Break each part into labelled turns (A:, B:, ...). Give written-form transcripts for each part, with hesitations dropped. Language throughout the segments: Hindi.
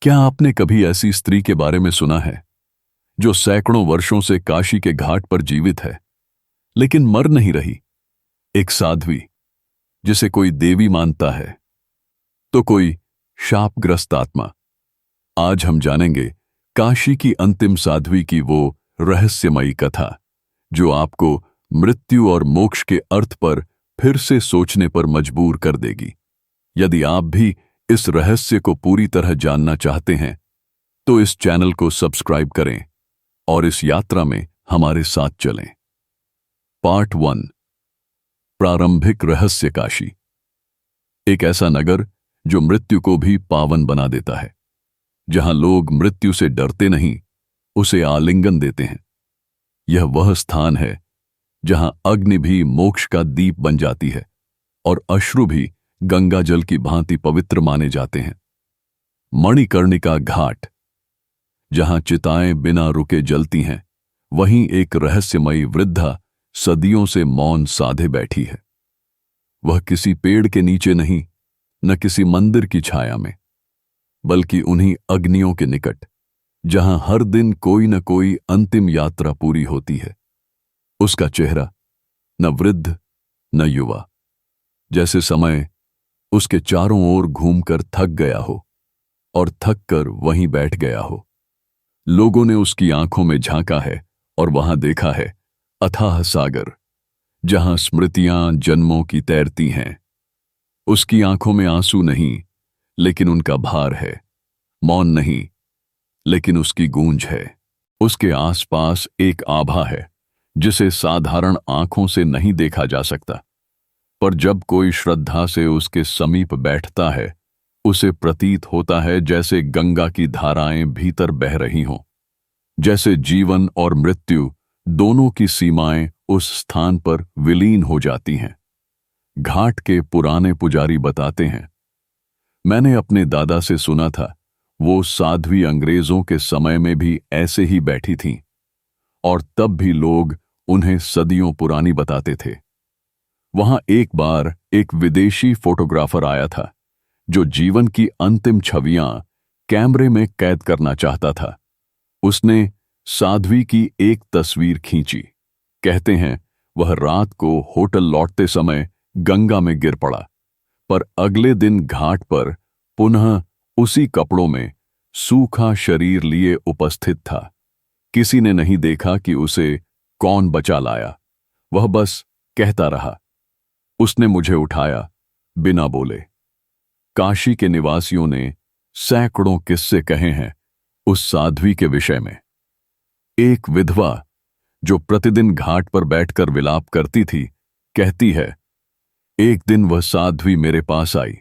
A: क्या आपने कभी ऐसी स्त्री के बारे में सुना है जो सैकड़ों वर्षों से काशी के घाट पर जीवित है लेकिन मर नहीं रही? एक साध्वी जिसे कोई देवी मानता है तो कोई शापग्रस्त आत्मा। आज हम जानेंगे काशी की अंतिम साध्वी की वो रहस्यमयी कथा जो आपको मृत्यु और मोक्ष के अर्थ पर फिर से सोचने पर मजबूर कर देगी। यदि आप भी इस रहस्य को पूरी तरह जानना चाहते हैं तो इस चैनल को सब्सक्राइब करें और इस यात्रा में हमारे साथ चलें। पार्ट 1, प्रारंभिक रहस्य काशी। एक ऐसा नगर जो मृत्यु को भी पावन बना देता है, जहां लोग मृत्यु से डरते नहीं, उसे आलिंगन देते हैं। यह वह स्थान है जहां अग्नि भी मोक्ष का दीप बन जाती है और अश्रु भी गंगा जल की भांति पवित्र माने जाते हैं। मणिकर्णिका घाट, जहां चिताएं बिना रुके जलती हैं, वहीं एक रहस्यमयी वृद्धा सदियों से मौन साधे बैठी है। वह किसी पेड़ के नीचे नहीं, न किसी मंदिर की छाया में, बल्कि उन्हीं अग्नियों के निकट जहां हर दिन कोई न कोई अंतिम यात्रा पूरी होती है। उसका चेहरा न वृद्ध न युवा, जैसे समय उसके चारों ओर घूमकर थक गया हो और थक कर वहीं बैठ गया हो। लोगों ने उसकी आंखों में झांका है और वहां देखा है अथाह सागर, जहां स्मृतियां जन्मों की तैरती हैं। उसकी आंखों में आंसू नहीं, लेकिन उनका भार है। मौन नहीं, लेकिन उसकी गूंज है। उसके आसपास एक आभा है जिसे साधारण आंखों से नहीं देखा जा सकता, पर जब कोई श्रद्धा से उसके समीप बैठता है, उसे प्रतीत होता है जैसे गंगा की धाराएं भीतर बह रही हों, जैसे जीवन और मृत्यु दोनों की सीमाएं उस स्थान पर विलीन हो जाती हैं। घाट के पुराने पुजारी बताते हैं, मैंने अपने दादा से सुना था, वो साध्वी अंग्रेजों के समय में भी ऐसे ही बैठी थीं, और तब भी लोग उन्हें सदियों पुरानी बताते थे। वहां एक बार एक विदेशी फोटोग्राफर आया था जो जीवन की अंतिम छवियां कैमरे में कैद करना चाहता था। उसने साध्वी की एक तस्वीर खींची। कहते हैं वह रात को होटल लौटते समय गंगा में गिर पड़ा, पर अगले दिन घाट पर पुनः उसी कपड़ों में सूखा शरीर लिए उपस्थित था। किसी ने नहीं देखा कि उसे कौन बचा लाया, वह बस कहता रहा। उसने मुझे उठाया बिना बोले। काशी के निवासियों ने सैकड़ों किस्से कहे हैं उस साध्वी के विषय में। एक विधवा जो प्रतिदिन घाट पर बैठकर विलाप करती थी, कहती है, एक दिन वह साध्वी मेरे पास आई,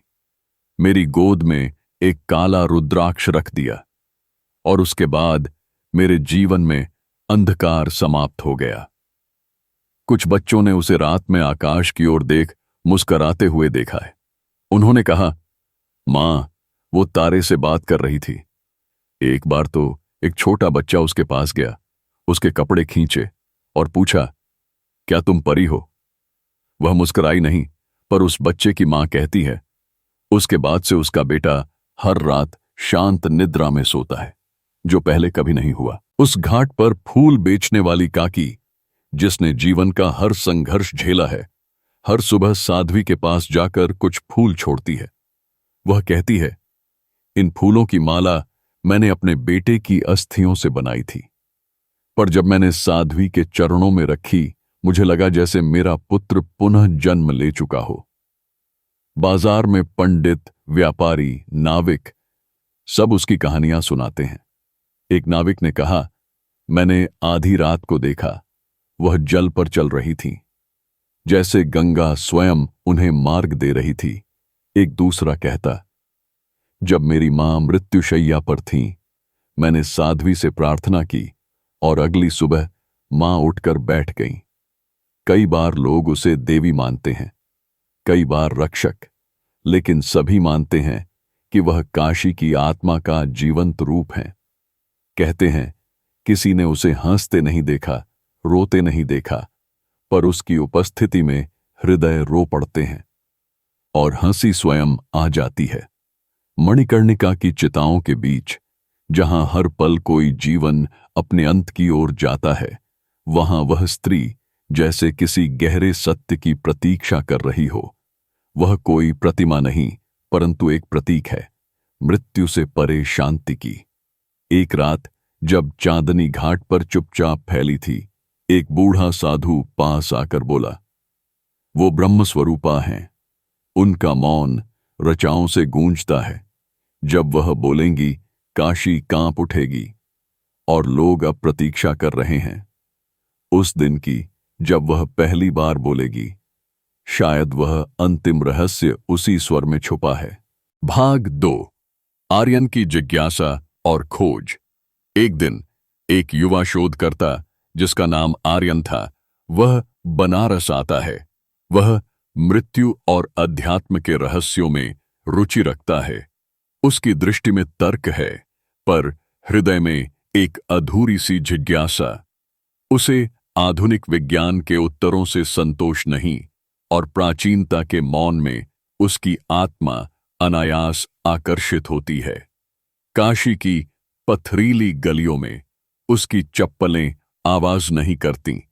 A: मेरी गोद में एक काला रुद्राक्ष रख दिया और उसके बाद मेरे जीवन में अंधकार समाप्त हो गया। कुछ बच्चों ने उसे रात में आकाश की ओर देख मुस्कराते हुए देखा है। उन्होंने कहा, मां, वो तारे से बात कर रही थी। एक बार तो एक छोटा बच्चा उसके पास गया, उसके कपड़े खींचे और पूछा, क्या तुम परी हो? वह मुस्कुराई नहीं, पर उस बच्चे की मां कहती है, उसके बाद से उसका बेटा हर रात शांत निद्रा में सोता है, जो पहले कभी नहीं हुआ। उस घाट पर फूल बेचने वाली काकी, जिसने जीवन का हर संघर्ष झेला है, हर सुबह साध्वी के पास जाकर कुछ फूल छोड़ती है। वह कहती है, इन फूलों की माला मैंने अपने बेटे की अस्थियों से बनाई थी, पर जब मैंने साध्वी के चरणों में रखी, मुझे लगा जैसे मेरा पुत्र पुनः जन्म ले चुका हो। बाजार में पंडित, व्यापारी, नाविक सब उसकी कहानियां सुनाते हैं। एक नाविक ने कहा, मैंने आधी रात को देखा, वह जल पर चल रही थी, जैसे गंगा स्वयं उन्हें मार्ग दे रही थी। एक दूसरा कहता, जब मेरी मां मृत्युशैया पर थी, मैंने साध्वी से प्रार्थना की और अगली सुबह मां उठकर बैठ गई। कई बार लोग उसे देवी मानते हैं, कई बार रक्षक, लेकिन सभी मानते हैं कि वह काशी की आत्मा का जीवंत रूप है। कहते हैं, किसी ने उसे हंसते नहीं देखा, रोते नहीं देखा, पर उसकी उपस्थिति में हृदय रो पड़ते हैं और हंसी स्वयं आ जाती है। मणिकर्णिका की चिताओं के बीच, जहां हर पल कोई जीवन अपने अंत की ओर जाता है, वहां वह स्त्री जैसे किसी गहरे सत्य की प्रतीक्षा कर रही हो। वह कोई प्रतिमा नहीं, परंतु एक प्रतीक है, मृत्यु से परे शांति की। एक रात जब चांदनी घाट पर चुपचाप फैली थी, एक बूढ़ा साधु पास आकर बोला, वो ब्रह्म स्वरूपा हैं। उनका मौन ऋचाओं से गूंजता है। जब वह बोलेंगी, काशी कांप उठेगी। और लोग अब प्रतीक्षा कर रहे हैं उस दिन की, जब वह पहली बार बोलेगी। शायद वह अंतिम रहस्य उसी स्वर में छुपा है। भाग 2। आर्यन की जिज्ञासा और खोज। एक दिन एक युवा शोधकर्ता, जिसका नाम आर्यन था, वह बनारस आता है। वह मृत्यु और अध्यात्म के रहस्यों में रुचि रखता है। उसकी दृष्टि में तर्क है, पर हृदय में एक अधूरी सी जिज्ञासा। उसे आधुनिक विज्ञान के उत्तरों से संतोष नहीं, और प्राचीनता के मौन में उसकी आत्मा अनायास आकर्षित होती है। काशी की पथरीली गलियों में उसकी चप्पलें आवाज नहीं करती,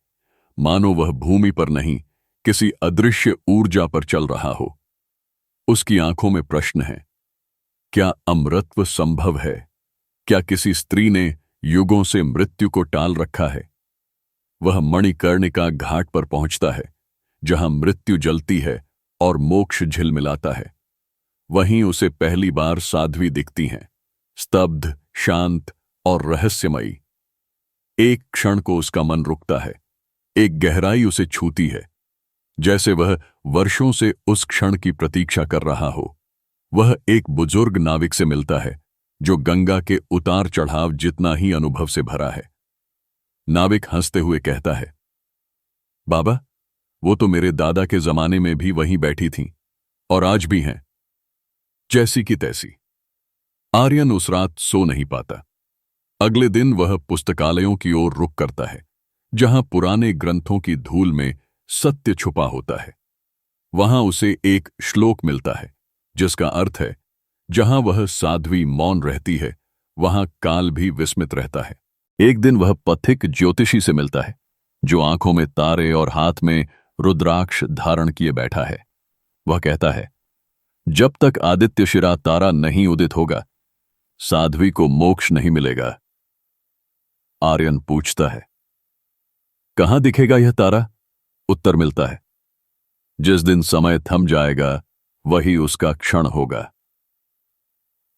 A: मानो वह भूमि पर नहीं, किसी अदृश्य ऊर्जा पर चल रहा हो। उसकी आंखों में प्रश्न है, क्या अमरत्व संभव है? क्या किसी स्त्री ने युगों से मृत्यु को टाल रखा है? वह मणिकर्णिका घाट पर पहुंचता है, जहां मृत्यु जलती है और मोक्ष झिलमिलाता है। वहीं उसे पहली बार साध्वी दिखती हैं, स्तब्ध, शांत और रहस्यमयी। एक क्षण को उसका मन रुकता है। एक गहराई उसे छूती है, जैसे वह वर्षों से उस क्षण की प्रतीक्षा कर रहा हो। वह एक बुजुर्ग नाविक से मिलता है, जो गंगा के उतार चढ़ाव जितना ही अनुभव से भरा है। नाविक हंसते हुए कहता है, बाबा, वो तो मेरे दादा के जमाने में भी वहीं बैठी थीं, और आज भी हैं, जैसी की तैसी। आर्यन उस रात सो नहीं पाता। अगले दिन वह पुस्तकालयों की ओर रुख करता है, जहां पुराने ग्रंथों की धूल में सत्य छुपा होता है। वहां उसे एक श्लोक मिलता है, जिसका अर्थ है, जहां वह साध्वी मौन रहती है, वहां काल भी विस्मित रहता है। एक दिन वह पथिक ज्योतिषी से मिलता है, जो आंखों में तारे और हाथ में रुद्राक्ष धारण किए बैठा है। वह कहता है, जब तक आदित्य शिरा तारा नहीं उदित होगा, साध्वी को मोक्ष नहीं मिलेगा। आर्यन पूछता है, कहां दिखेगा यह तारा? उत्तर मिलता है, जिस दिन समय थम जाएगा, वही उसका क्षण होगा।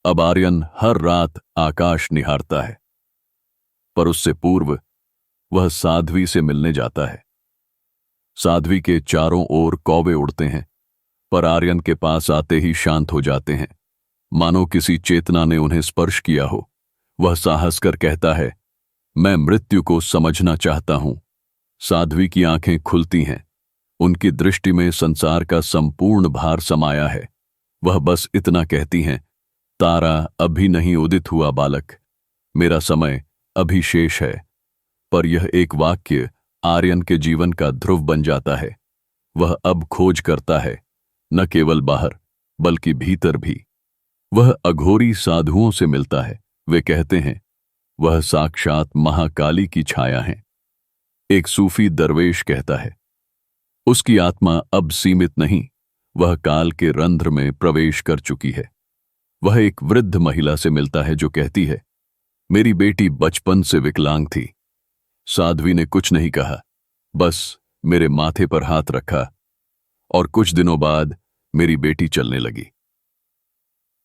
A: अब आर्यन हर रात आकाश निहारता है, पर उससे पूर्व वह साध्वी से मिलने जाता है। साध्वी के चारों ओर कौवे उड़ते हैं, पर आर्यन के पास आते ही शांत हो जाते हैं, मानो किसी चेतना ने उन्हें स्पर्श किया हो। वह साहस कर कहता है, मैं मृत्यु को समझना चाहता हूं। साध्वी की आंखें खुलती हैं। उनकी दृष्टि में संसार का संपूर्ण भार समाया है। वह बस इतना कहती हैं, तारा अभी नहीं उदित हुआ बालक, मेरा समय अभी शेष है। पर यह एक वाक्य आर्यन के जीवन का ध्रुव बन जाता है। वह अब खोज करता है, न केवल बाहर बल्कि भीतर भी। वह अघोरी साधुओं से मिलता है। वे कहते हैं, वह साक्षात महाकाली की छाया है। एक सूफी दरवेश कहता है, उसकी आत्मा अब सीमित नहीं, वह काल के रंध्र में प्रवेश कर चुकी है। वह एक वृद्ध महिला से मिलता है, जो कहती है, मेरी बेटी बचपन से विकलांग थी। साध्वी ने कुछ नहीं कहा, बस मेरे माथे पर हाथ रखा, और कुछ दिनों बाद मेरी बेटी चलने लगी।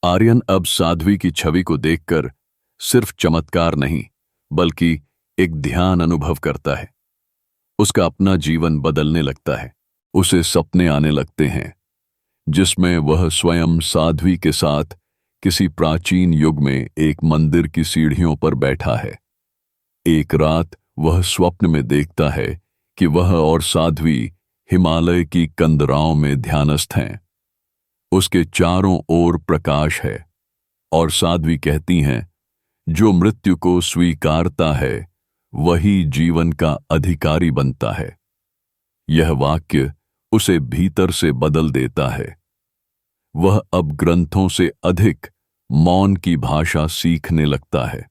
A: आर्यन अब साध्वी की छवि को देखकर सिर्फ चमत्कार नहीं, बल्कि एक ध्यान अनुभव करता है। उसका अपना जीवन बदलने लगता है। उसे सपने आने लगते हैं, जिसमें वह स्वयं साध्वी के साथ किसी प्राचीन युग में एक मंदिर की सीढ़ियों पर बैठा है। एक रात वह स्वप्न में देखता है कि वह और साध्वी हिमालय की कंदराओं में ध्यानस्थ हैं। उसके चारों ओर प्रकाश है, और साध्वी कहती हैं, जो मृत्यु को स्वीकारता है वही जीवन का अधिकारी बनता है। यह वाक्य उसे भीतर से बदल देता है। वह अब ग्रंथों से अधिक मौन की भाषा सीखने लगता है।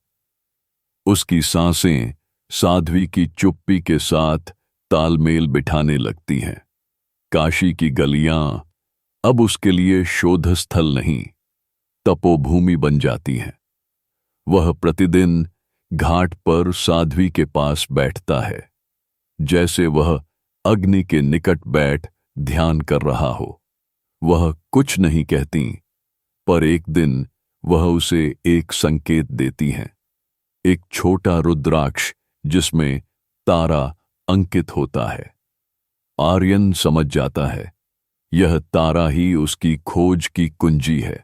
A: उसकी सांसें साध्वी की चुप्पी के साथ तालमेल बिठाने लगती हैं। काशी की गलियां अब उसके लिए शोध स्थल नहीं, तपोभूमि बन जाती हैं। वह प्रतिदिन घाट पर साध्वी के पास बैठता है, जैसे वह अग्नि के निकट बैठ ध्यान कर रहा हो। वह कुछ नहीं कहती, पर एक दिन वह उसे एक संकेत देती हैं। एक छोटा रुद्राक्ष जिसमें तारा अंकित होता है। आर्यन समझ जाता है, यह तारा ही उसकी खोज की कुंजी है।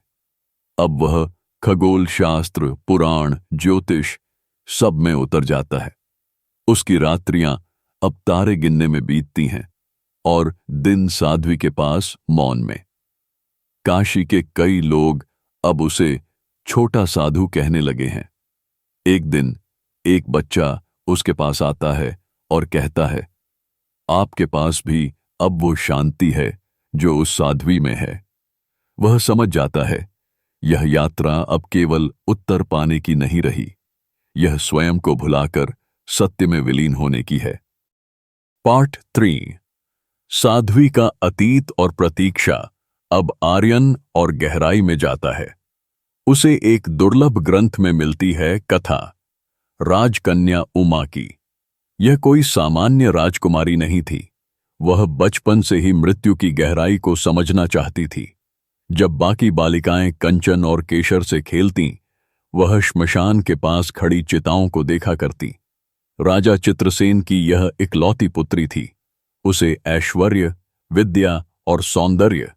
A: अब वह खगोल शास्त्र, पुराण, ज्योतिष सब में उतर जाता है। उसकी रात्रियां अब तारे गिनने में बीतती हैं और दिन साध्वी के पास मौन में। काशी के कई लोग अब उसे छोटा साधु कहने लगे हैं। एक दिन एक बच्चा उसके पास आता है और कहता है, आपके पास भी अब वो शांति है जो उस साध्वी में है। वह समझ जाता है, यह यात्रा अब केवल उत्तर पाने की नहीं रही, यह स्वयं को भुलाकर सत्य में विलीन होने की है। पार्ट 3। साध्वी का अतीत और प्रतीक्षा अब आर्यन और गहराई में जाता है। उसे एक दुर्लभ ग्रंथ में मिलती है कथा, राजकन्या उमा की। यह कोई सामान्य राजकुमारी नहीं थी। वह बचपन से ही मृत्यु की गहराई को समझना चाहती थी। जब बाकी बालिकाएं कंचन और केशर से खेलतीं, वह श्मशान के पास खड़ी चिताओं को देखा करती। राजा चित्रसेन की यह इकलौती पुत्री थी। उसे ऐश्वर्य, विद्या और सौंदर्य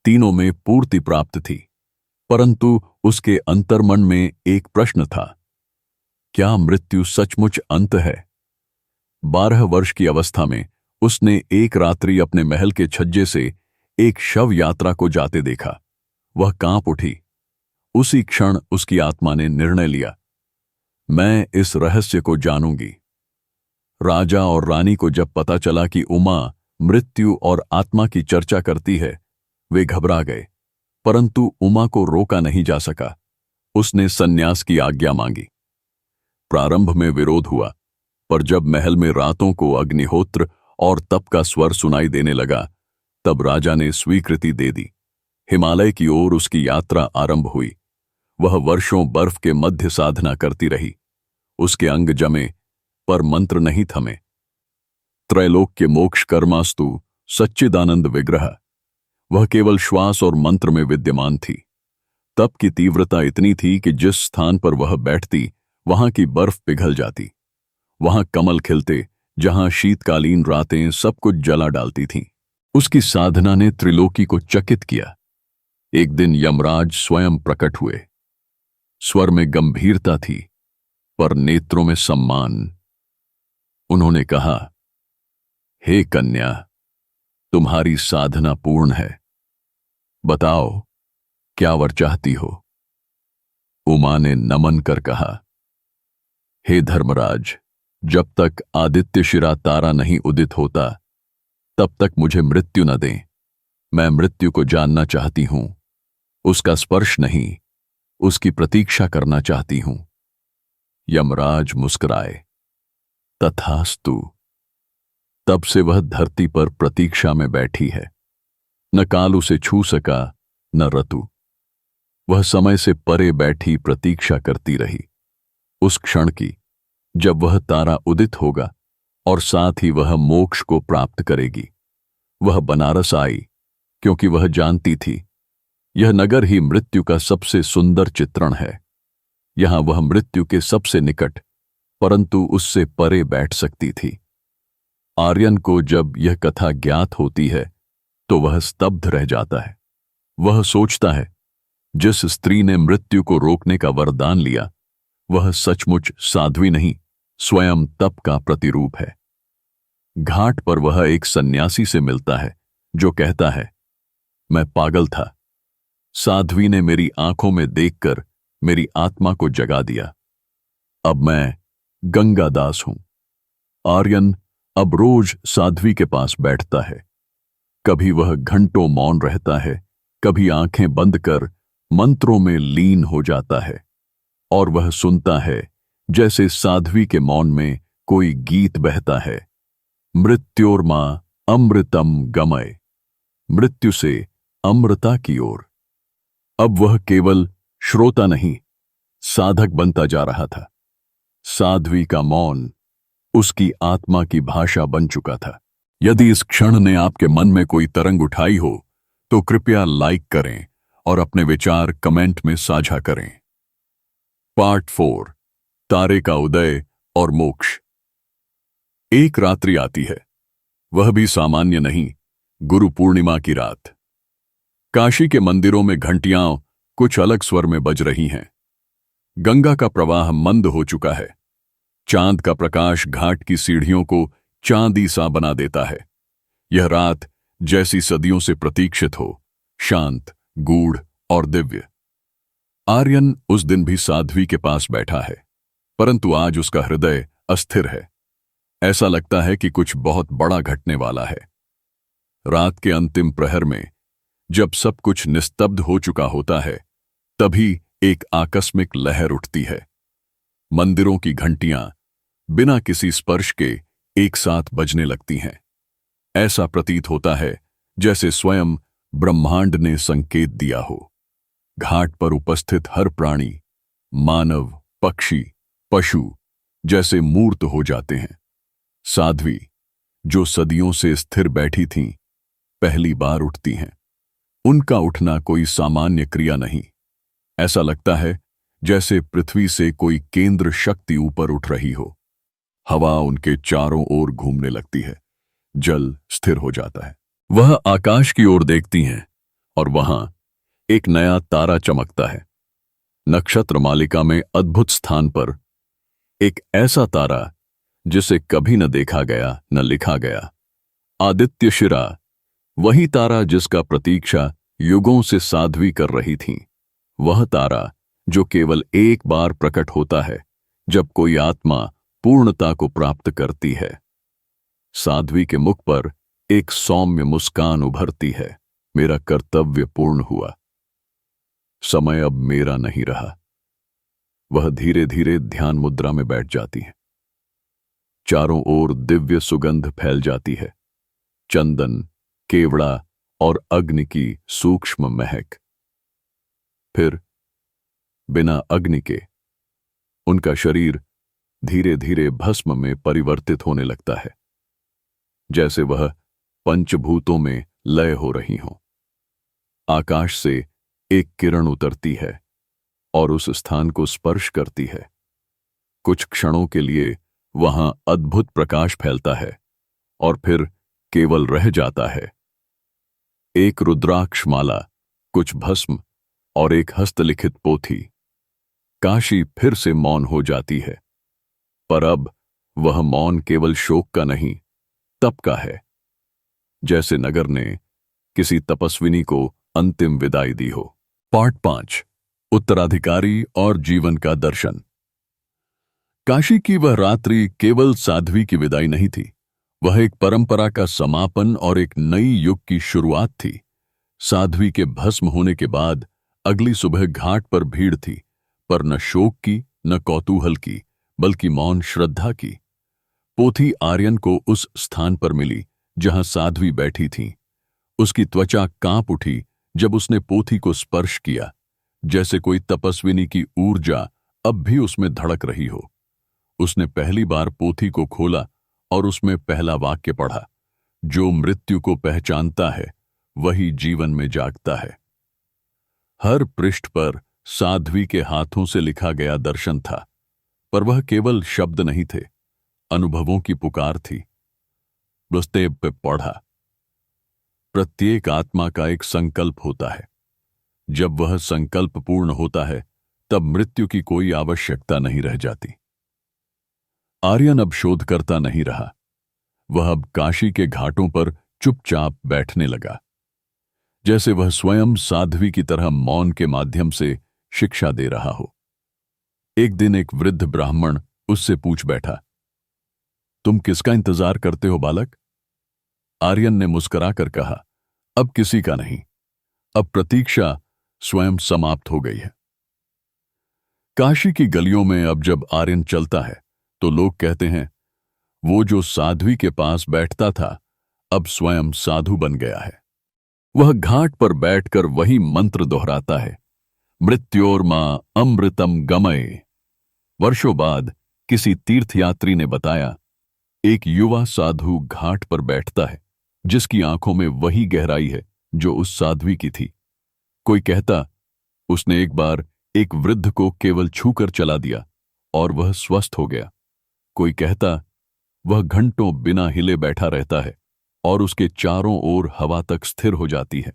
A: तीनों में पूर्ति प्राप्त थी, परंतु उसके अंतर्मन में एक प्रश्न था, क्या मृत्यु सचमुच अंत है? 12 वर्ष की अवस्था में उसने एक रात्रि अपने महल के छज्जे से एक शव यात्रा को जाते देखा। वह कांप उठी। उसी क्षण उसकी आत्मा ने निर्णय लिया, मैं इस रहस्य को जानूंगी। राजा और रानी को जब पता चला कि उमा मृत्यु और आत्मा की चर्चा करती है, वे घबरा गए, परंतु उमा को रोका नहीं जा सका। उसने सन्यास की आज्ञा मांगी। प्रारंभ में विरोध हुआ, पर जब महल में रातों को अग्निहोत्र और तप का स्वर सुनाई देने लगा, तब राजा ने स्वीकृति दे दी। हिमालय की ओर उसकी यात्रा आरंभ हुई। वह वर्षों बर्फ के मध्य साधना करती रही। उसके अंग जमे, पर मंत्र नहीं थमे। त्रैलोक्य मोक्ष कर्मास्तु सच्चिदानंद विग्रह, वह केवल श्वास और मंत्र में विद्यमान थी। तप की तीव्रता इतनी थी कि जिस स्थान पर वह बैठती, वहां की बर्फ पिघल जाती। वहां कमल खिलते, जहां शीतकालीन रातें सब कुछ जला डालती थीं। उसकी साधना ने त्रिलोकी को चकित किया। एक दिन यमराज स्वयं प्रकट हुए। स्वर में गंभीरता थी, पर नेत्रों में सम्मान। उन्होंने कहा, हे कन्या, तुम्हारी साधना पूर्ण है। बताओ, क्या वर चाहती हो? उमा ने नमन कर कहा, हे धर्मराज, जब तक आदित्य शिरा तारा नहीं उदित होता, तब तक मुझे मृत्यु न दें। मैं मृत्यु को जानना चाहती हूं, उसका स्पर्श नहीं, उसकी प्रतीक्षा करना चाहती हूं। यमराज मुस्कुराए, तथास्तु। तब से वह धरती पर प्रतीक्षा में बैठी है। न काल उसे छू सका, न ऋतु। वह समय से परे बैठी प्रतीक्षा करती रही, उस क्षण की जब वह तारा उदित होगा और साथ ही वह मोक्ष को प्राप्त करेगी। वह बनारस आई, क्योंकि वह जानती थी, यह नगर ही मृत्यु का सबसे सुंदर चित्रण है। यहां वह मृत्यु के सबसे निकट, परंतु उससे परे बैठ सकती थी। आर्यन को जब यह कथा ज्ञात होती है, तो वह स्तब्ध रह जाता है। वह सोचता है, जिस स्त्री ने मृत्यु को रोकने का वरदान लिया, वह सचमुच साध्वी नहीं, स्वयं तप का प्रतिरूप है। घाट पर वह एक सन्यासी से मिलता है, जो कहता है, मैं पागल था। साध्वी ने मेरी आंखों में देखकर मेरी आत्मा को जगा दिया। अब मैं गंगादास हूं। आर्यन अब रोज साध्वी के पास बैठता है। कभी वह घंटों मौन रहता है, कभी आंखें बंद कर मंत्रों में लीन हो जाता है और वह सुनता है जैसे साध्वी के मौन में कोई गीत बहता है। मृत्योर्मा अमृतम गमय, मृत्यु से अमृता की ओर। अब वह केवल श्रोता नहीं, साधक बनता जा रहा था। साध्वी का मौन उसकी आत्मा की भाषा बन चुका था। यदि इस क्षण ने आपके मन में कोई तरंग उठाई हो तो कृपया लाइक करें और अपने विचार कमेंट में साझा करें। पार्ट 4, तारे का उदय और मोक्ष। एक रात्रि आती है, वह भी सामान्य नहीं, गुरु पूर्णिमा की रात। काशी के मंदिरों में घंटियां कुछ अलग स्वर में बज रही हैं। गंगा का प्रवाह मंद हो चुका है। चांद का प्रकाश घाट की सीढ़ियों को चांदी सा बना देता है। यह रात जैसी सदियों से प्रतीक्षित हो, शांत, गूढ़ और दिव्य। आर्यन उस दिन भी साध्वी के पास बैठा है, परंतु आज उसका हृदय अस्थिर है। ऐसा लगता है कि कुछ बहुत बड़ा घटने वाला है। रात के अंतिम प्रहर में जब सब कुछ निस्तब्ध हो चुका होता है, तभी एक आकस्मिक लहर उठती है। मंदिरों की घंटियां बिना किसी स्पर्श के एक साथ बजने लगती हैं। ऐसा प्रतीत होता है जैसे स्वयं ब्रह्मांड ने संकेत दिया हो। घाट पर उपस्थित हर प्राणी, मानव, पक्षी, पशु जैसे मूर्त हो जाते हैं। साध्वी, जो सदियों से स्थिर बैठी थीं, पहली बार उठती हैं। उनका उठना कोई सामान्य क्रिया नहीं। ऐसा लगता है जैसे पृथ्वी से कोई केंद्र शक्ति ऊपर उठ रही हो। हवा उनके चारों ओर घूमने लगती है। जल स्थिर हो जाता है। वह आकाश की ओर देखती हैं और वहां एक नया तारा चमकता है। नक्षत्र मालिका में अद्भुत स्थान पर एक ऐसा तारा जिसे कभी न देखा गया, न लिखा गया। आदित्य शिरा, वही तारा जिसका प्रतीक्षा युगों से साध्वी कर रही थी। वह तारा जो केवल एक बार प्रकट होता है जब कोई आत्मा पूर्णता को प्राप्त करती है। साध्वी के मुख पर एक सौम्य मुस्कान उभरती है। मेरा कर्तव्य पूर्ण हुआ, समय अब मेरा नहीं रहा। वह धीरे धीरे ध्यान मुद्रा में बैठ जाती है। चारों ओर दिव्य सुगंध फैल जाती है। चंदन, केवड़ा और अग्नि की सूक्ष्म महक। फिर बिना अग्नि के उनका शरीर धीरे धीरे भस्म में परिवर्तित होने लगता है, जैसे वह पंचभूतों में लय हो रही हों। आकाश से एक किरण उतरती है और उस स्थान को स्पर्श करती है। कुछ क्षणों के लिए वहां अद्भुत प्रकाश फैलता है और फिर केवल रह जाता है एक रुद्राक्ष माला, कुछ भस्म और एक हस्तलिखित पोथी। काशी फिर से मौन हो जाती है, पर अब वह मौन केवल शोक का नहीं, तप का है। जैसे नगर ने किसी तपस्विनी को अंतिम विदाई दी हो। पार्ट 5, उत्तराधिकारी और जीवन का दर्शन। काशी की वह रात्रि केवल साध्वी की विदाई नहीं थी, वह एक परंपरा का समापन और एक नई युग की शुरुआत थी। साध्वी के भस्म होने के बाद अगली सुबह घाट पर भीड़ थी, पर न शोक की, न कौतूहल की, बल्कि मौन श्रद्धा की। पोथी आर्यन को उस स्थान पर मिली जहां साध्वी बैठी थी। उसकी त्वचा कांप उठी जब उसने पोथी को स्पर्श किया, जैसे कोई तपस्विनी की ऊर्जा अब भी उसमें धड़क रही हो। उसने पहली बार पोथी को खोला और उसमें पहला वाक्य पढ़ा, जो मृत्यु को पहचानता है वही जीवन में जागता है। हर पृष्ठ पर साध्वी के हाथों से लिखा गया दर्शन था, पर वह केवल शब्द नहीं थे, अनुभवों की पुकार थी। बुस्तेब पे पढ़ा, प्रत्येक आत्मा का एक संकल्प होता है। जब वह संकल्प पूर्ण होता है, तब मृत्यु की कोई आवश्यकता नहीं रह जाती। आर्यन अब शोधकर्ता नहीं रहा, वह अब काशी के घाटों पर चुपचाप बैठने लगा, जैसे वह स्वयं साध्वी की तरह मौन के माध्यम से शिक्षा दे रहा हो। एक दिन एक वृद्ध ब्राह्मण उससे पूछ बैठा, तुम किसका इंतजार करते हो बालक? आर्यन ने मुस्कुराकर कहा, अब किसी का नहीं, अब प्रतीक्षा स्वयं समाप्त हो गई है। काशी की गलियों में अब जब आर्यन चलता है तो लोग कहते हैं, वो जो साध्वी के पास बैठता था अब स्वयं साधु बन गया है। वह घाट पर बैठकर वही मंत्र दोहराता है, मृत्योर्मा अमृतम गमय। वर्षों बाद किसी तीर्थयात्री ने बताया, एक युवा साधु घाट पर बैठता है जिसकी आंखों में वही गहराई है जो उस साध्वी की थी। कोई कहता, उसने एक बार एक वृद्ध को केवल छूकर चला दिया और वह स्वस्थ हो गया। कोई कहता, वह घंटों बिना हिले बैठा रहता है और उसके चारों ओर हवा तक स्थिर हो जाती है।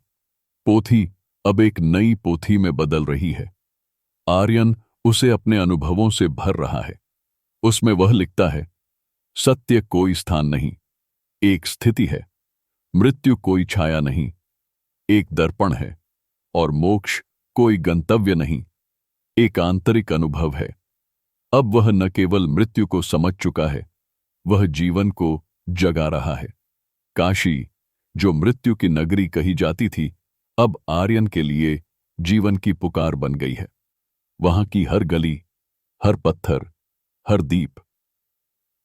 A: पोथी अब एक नई पोथी में बदल रही है। आर्यन उसे अपने अनुभवों से भर रहा है। उसमें वह लिखता है, सत्य कोई स्थान नहीं, एक स्थिति है। मृत्यु कोई छाया नहीं, एक दर्पण है। और मोक्ष कोई गंतव्य नहीं, एक आंतरिक अनुभव है। अब वह न केवल मृत्यु को समझ चुका है, वह जीवन को जगा रहा है। काशी, जो मृत्यु की नगरी कही जाती थी, अब आर्यन के लिए जीवन की पुकार बन गई है। वहां की हर गली, हर पत्थर, हर दीप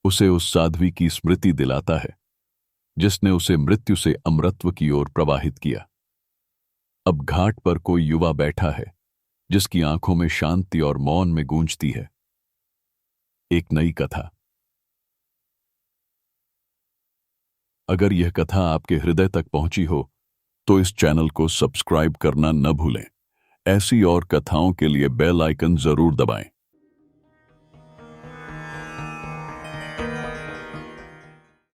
A: उसे उस साध्वी की स्मृति दिलाता है जिसने उसे मृत्यु से अमरत्व की ओर प्रवाहित किया। अब घाट पर कोई युवा बैठा है जिसकी आंखों में शांति और मौन में गूंजती है एक नई कथा। अगर यह कथा आपके हृदय तक पहुंची हो तो इस चैनल को सब्सक्राइब करना न भूलें। ऐसी और कथाओं के लिए बेल आइकन जरूर दबाएं।